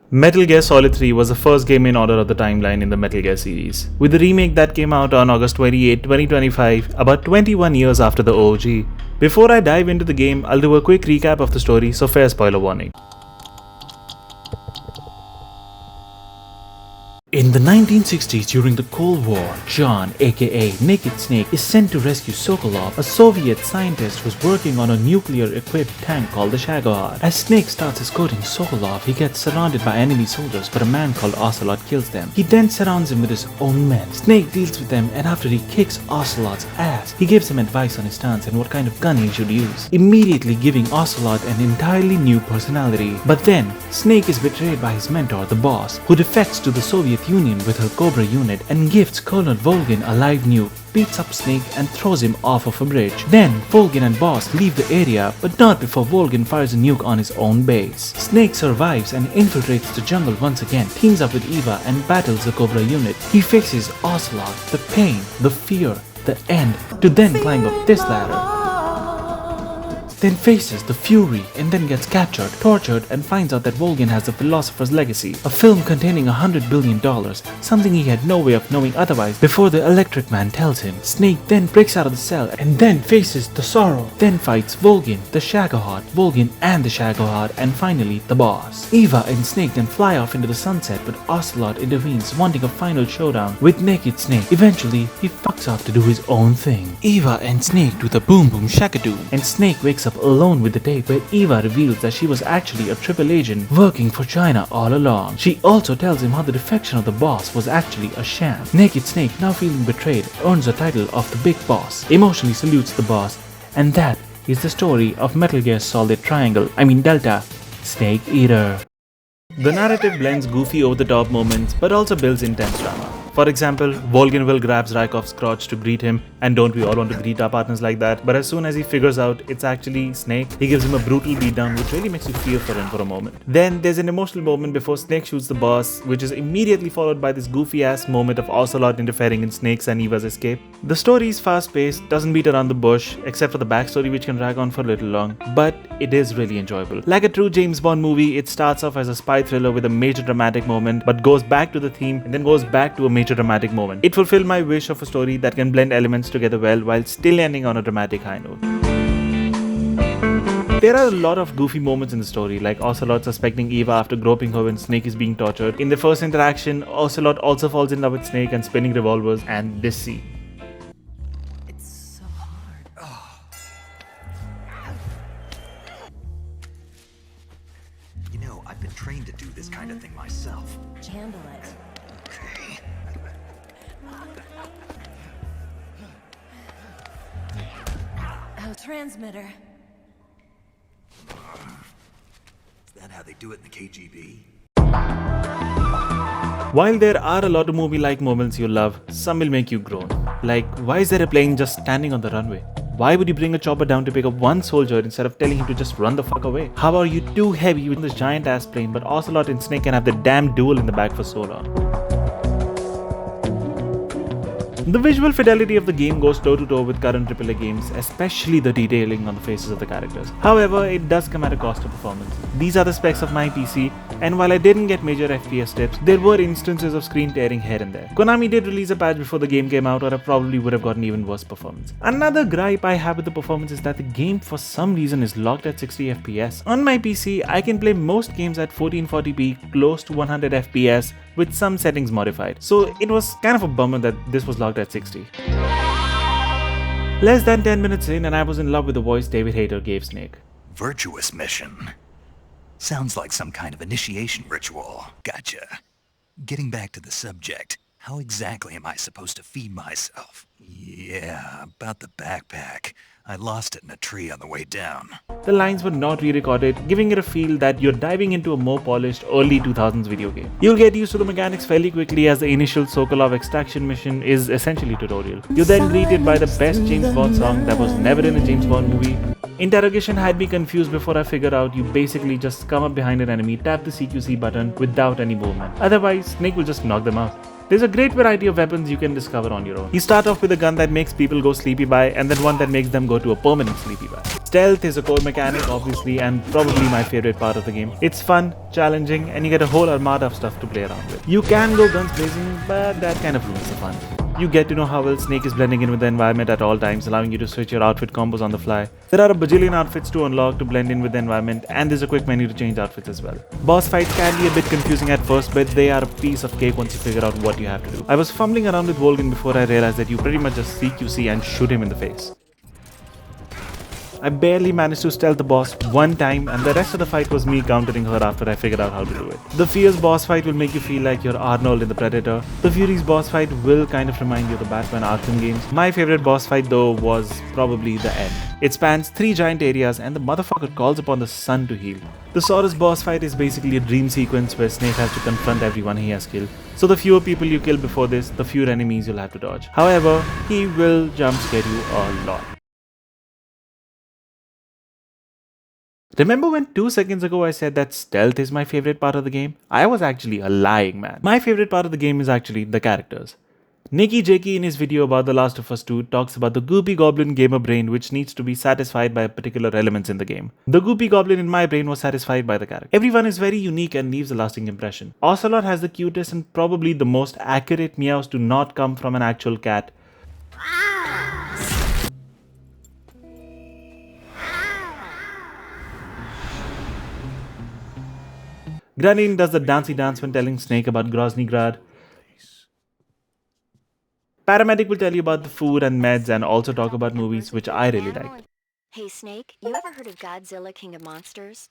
Metal Gear Solid 3 was the first game in order of the timeline in the Metal Gear series, with the remake that came out on August 28, 2025, about 21 years after the OG. Before I dive into the game, I'll do a quick recap of the story, so fair spoiler warning. In the 1960s, during the Cold War, John, aka Naked Snake, is sent to rescue Sokolov, a Soviet scientist who's working on a nuclear-equipped tank called the Shagohod. As Snake starts escorting Sokolov, he gets surrounded by enemy soldiers, but a man called Ocelot kills them. He then surrounds him with his own men. Snake deals with them, and after he kicks Ocelot's ass, he gives him advice on his stance and what kind of gun he should use, immediately giving Ocelot an entirely new personality. But then, Snake is betrayed by his mentor, the boss, who defects to the Soviet Union with her Cobra unit and gifts Colonel Volgin a live nuke, beats up Snake and throws him off of a bridge. Then, Volgin and Boss leave the area, but not before Volgin fires a nuke on his own base. Snake survives and infiltrates the jungle once again, teams up with Eva and battles the Cobra unit. He faces Ocelot, the pain, the fear, the end, to then climb up this ladder. Then faces the Fury and then gets captured, tortured, and finds out that Volgin has the Philosopher's Legacy, a film containing $100 billion, something he had no way of knowing otherwise before the Electric Man tells him. Snake then breaks out of the cell and then faces the Sorrow, then fights Volgin, the Shagohod, Volgin and the Shagohod, and finally the boss. Eva and Snake then fly off into the sunset, but Ocelot intervenes, wanting a final showdown with Naked Snake. Eventually, he fucks off to do his own thing. Eva and Snake do the boom boom shakadoom, and Snake wakes up alone with the tape where Eva reveals that she was actually a triple agent working for China all along. She also tells him how the defection of the boss was actually a sham. Naked Snake, now feeling betrayed, earns the title of the Big Boss, emotionally salutes the boss, and that is the story of Metal Gear Solid Delta, Snake Eater. The narrative blends goofy over-the-top moments but also builds intense drama. For example, Volgin will grabs Raikov's crotch to greet him, and don't we all want to greet our partners like that? But as soon as he figures out it's actually Snake, he gives him a brutal beatdown which really makes you feel for him for a moment. Then there's an emotional moment before Snake shoots the boss, which is immediately followed by this goofy ass moment of Ocelot interfering in Snake's and Eva's escape. The story is fast paced, doesn't beat around the bush, except for the backstory which can drag on for a little long, but it is really enjoyable. Like a true James Bond movie, it starts off as a spy thriller with a major dramatic moment, but goes back to the theme and then goes back to a major dramatic moment. It fulfilled my wish of a story that can blend elements together well while still ending on a dramatic high note. There are a lot of goofy moments in the story, like Ocelot suspecting Eva after groping her when Snake is being tortured. In the first interaction, Ocelot also falls in love with Snake and spinning revolvers, and this scene. It's so hard. Oh. You know, I've been trained to do this kind of thing myself. Handle it. Okay. Oh, transmitter. Is that how they do it in the KGB? While there are a lot of movie-like moments you love, some will make you groan. Like, why is there a plane just standing on the runway? Why would you bring a chopper down to pick up one soldier instead of telling him to just run the fuck away? How are you too heavy with this giant ass plane, but Ocelot and Snake can have the damn duel in the back for so long? The visual fidelity of the game goes toe-to-toe with current AAA games, especially the detailing on the faces of the characters. However, it does come at a cost of performance. These are the specs of my PC, and while I didn't get major FPS dips, there were instances of screen tearing here and there. Konami did release a patch before the game came out, or I probably would have gotten even worse performance. Another gripe I have with the performance is that the game for some reason is locked at 60 FPS. On my PC, I can play most games at 1440p, close to 100 FPS, with some settings modified. So it was kind of a bummer that this was locked at 60. Less than 10 minutes in and I was in love with the voice David Hayter gave Snake. Virtuous mission. Sounds like some kind of initiation ritual. Gotcha. Getting back to the subject, how exactly am I supposed to feed myself? Yeah, about the backpack. I lost it in a tree on the way down. The lines were not re-recorded, giving it a feel that you're diving into a more polished early 2000s video game. You'll get used to the mechanics fairly quickly as the initial Sokolov extraction mission is essentially a tutorial. You're then greeted by the best James Bond song that was never in a James Bond movie. Interrogation had me confused before I figured out you basically just come up behind an enemy, tap the CQC button without any movement. Otherwise, Snake will just knock them out. There's a great variety of weapons you can discover on your own. You start off with a gun that makes people go sleepy by, and then one that makes them go to a permanent sleepy by. Stealth is a core mechanic obviously, and probably my favorite part of the game. It's fun, challenging, and you get a whole armada of stuff to play around with. You can go guns blazing, but that kind of ruins the fun. You get to know how well Snake is blending in with the environment at all times, allowing you to switch your outfit combos on the fly. There are a bajillion outfits to unlock to blend in with the environment, and there's a quick menu to change outfits as well. Boss fights can be a bit confusing at first, but they are a piece of cake once you figure out what you have to do. I was fumbling around with Volgan before I realized that you pretty much just CQC and shoot him in the face. I barely managed to stealth the boss one time, and the rest of the fight was me countering her after I figured out how to do it. The Fierce boss fight will make you feel like you're Arnold in The Predator. The Fury's boss fight will kind of remind you of the Batman Arkham games. My favorite boss fight though was probably the end. It spans 3 giant areas and the motherfucker calls upon the sun to heal. The Saurus boss fight is basically a dream sequence where Snake has to confront everyone he has killed. So the fewer people you kill before this, the fewer enemies you'll have to dodge. However, he will jump scare you a lot. Remember when 2 seconds ago I said that stealth is my favorite part of the game? I was actually a lying man. My favorite part of the game is actually the characters. Nicky Jakey in his video about The Last of Us 2 talks about the goopy goblin gamer brain which needs to be satisfied by particular elements in the game. The goopy goblin in my brain was satisfied by the character. Everyone is very unique and leaves a lasting impression. Ocelot has the cutest and probably the most accurate meows to not come from an actual cat. Granin does the dancey dance when telling Snake about Grozny Grad. Paramedic will tell you about the food and meds and also talk about movies, which I really liked. Hey Snake, you ever heard of Godzilla King of Monsters?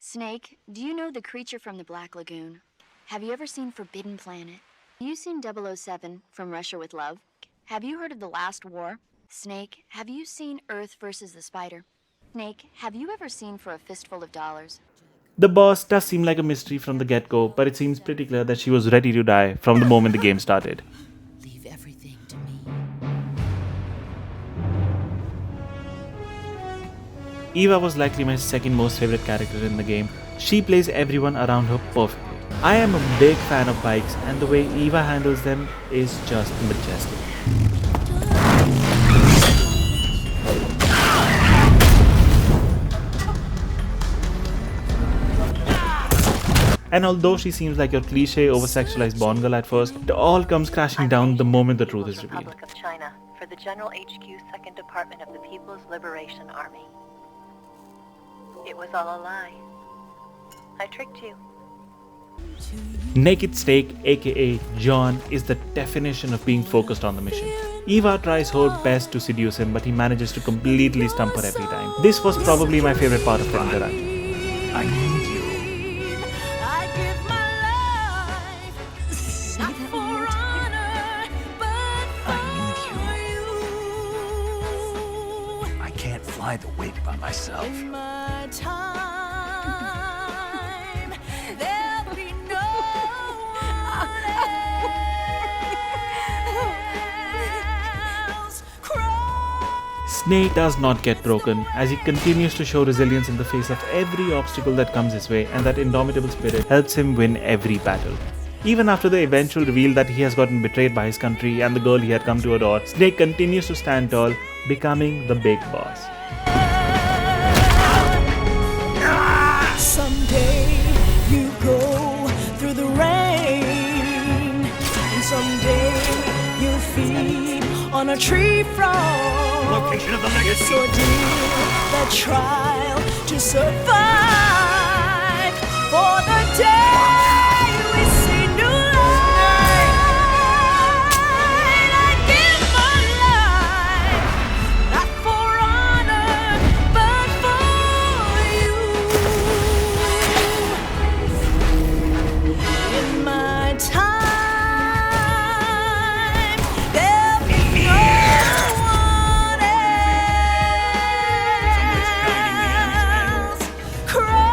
Snake, do you know the creature from the Black Lagoon? Have you ever seen Forbidden Planet? Have you seen 007 From Russia with Love? Have you heard of The Last War? Snake, have you seen Earth versus the Spider? Snake, have you ever seen For a Fistful of Dollars? The boss does seem like a mystery from the get-go, but it seems pretty clear that she was ready to die from the moment the game started. Leave everything to me. Eva was likely my second most favorite character in the game. She plays everyone around her perfectly. I am a big fan of bikes, and the way Eva handles them is just majestic. And although she seems like your cliche over-sexualized Bond girl at first, it all comes crashing down the moment the truth is revealed. Republic of China for the General HQ 2nd Department of the People's Liberation Army. It was all a lie. I tricked you. Naked Snake, aka John, is the definition of being focused on the mission. Eva tries her best to seduce him, but he manages to completely stump her every time. This was probably my favorite part of the run. I need you. Fly the wig by myself. In my time, there'll be no one else. Snake does not get broken as he continues to show resilience in the face of every obstacle that comes his way, and that indomitable spirit helps him win every battle. Even after the eventual reveal that he has gotten betrayed by his country and the girl he had come to adore, Snake continues to stand tall, becoming the big boss. Someday you go through the rain, and someday you'll feed on a tree frog. Location of the legacy. So dear that trial to survive for the day we see new light. I give my life not for honor but for you. In my time, there'll be no one else. Cry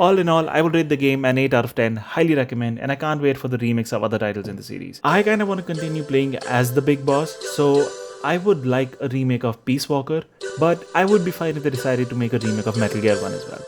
All in all, I would rate the game an 8 out of 10, highly recommend, and I can't wait for the remakes of other titles in the series. I kinda want to continue playing as the big boss, so I would like a remake of Peace Walker, but I would be fine if they decided to make a remake of Metal Gear 1 as well.